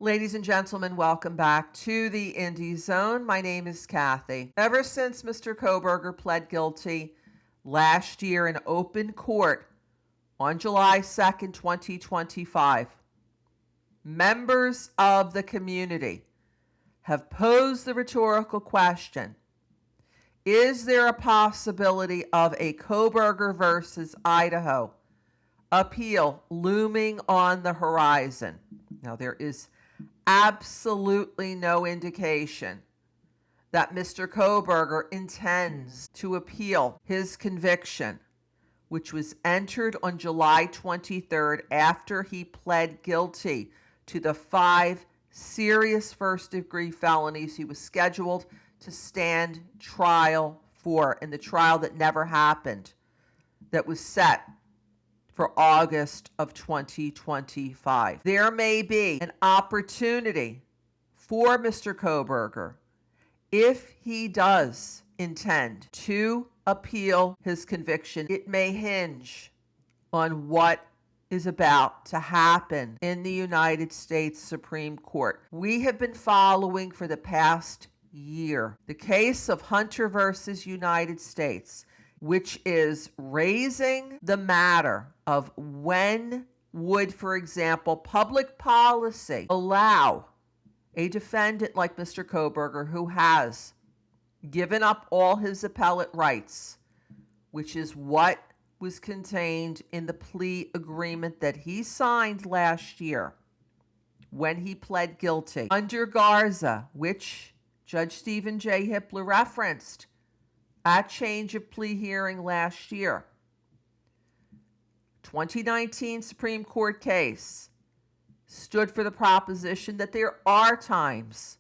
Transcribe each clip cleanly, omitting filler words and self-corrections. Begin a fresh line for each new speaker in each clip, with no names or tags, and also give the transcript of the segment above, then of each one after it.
Ladies and gentlemen, welcome back to the Indie Zone. My name is Kathy. Ever since Mr. Kohberger pled guilty last year in open court on July 2nd, 2025, members of the community have posed the rhetorical question: is there a possibility of a Kohberger versus Idaho appeal looming on the horizon? Now, there is absolutely no indication that Mr. Kohberger intends to appeal his conviction, which was entered on July 23rd after he pled guilty to the 5 serious first-degree felonies he was scheduled to stand trial for in the trial that never happened, that was set for August of 2025. There may be an opportunity for Mr. Kohberger, if he does intend to appeal his conviction. It may hinge on what is about to happen in the United States Supreme Court. We have been following for the past year the case of Hunter versus United States, which is raising the matter of when would, for example, public policy allow a defendant like Mr. Kohberger, who has given up all his appellate rights, which is what was contained in the plea agreement that he signed last year when he pled guilty under Garza, which Judge Stephen J. Hippler referenced at change of plea hearing last year. 2019 Supreme Court case stood for the proposition that there are times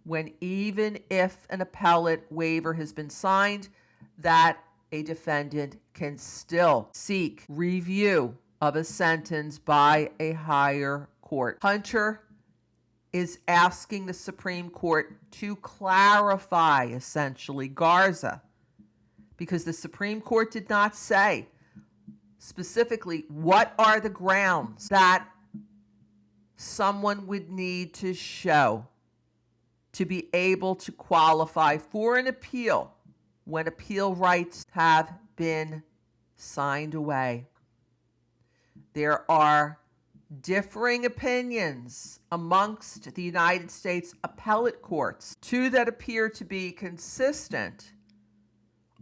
when, even if an appellate waiver has been signed, that a defendant can still seek review of a sentence by a higher court. Hunter is asking the Supreme Court to clarify, essentially, Garza, because the Supreme Court did not say specifically what are the grounds that someone would need to show to be able to qualify for an appeal when appeal rights have been signed away. There are differing opinions amongst the United States appellate courts. Two that appear to be consistent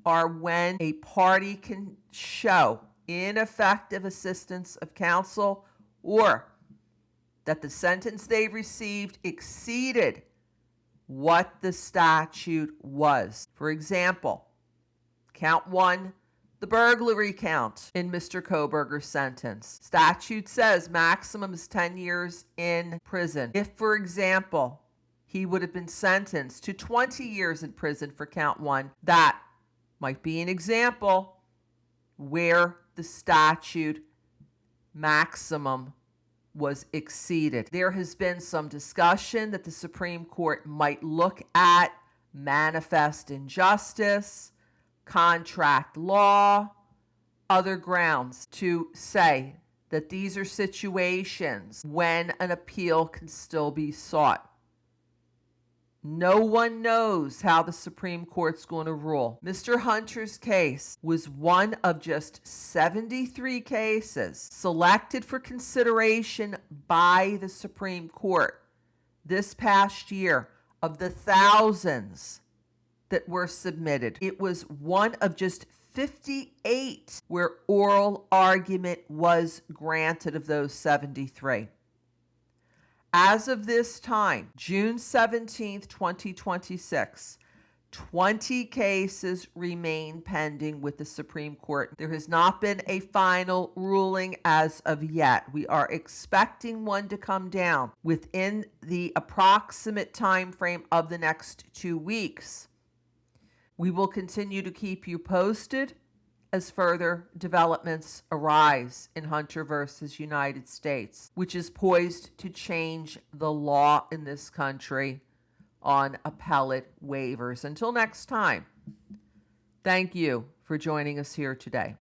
are when a party can show ineffective assistance of counsel, or that the sentence they received exceeded what the statute was. For example, count 1, the burglary count in Mr. Kohberger's sentence. Statute says maximum is 10 years in prison. If, for example, he would have been sentenced to 20 years in prison for count 1, that might be an example where the statute maximum was exceeded. There has been some discussion that the Supreme Court might look at manifest injustice, contract law, other grounds to say that these are situations when an appeal can still be sought. No one knows how the Supreme Court's going to rule. Mr. Hunter's case was one of just 73 cases selected for consideration by the Supreme Court this past year. Of the thousands that were submitted, it was one of just 58 where oral argument was granted of those 73. As of this time, June 17th, 2026, 20 cases remain pending with the Supreme Court. There has not been a final ruling as of yet. We are expecting one to come down within the approximate time frame of the next 2 weeks. We will continue to keep you posted as further developments arise in Hunter versus United States, which is poised to change the law in this country on appellate waivers. Until next time, thank you for joining us here today.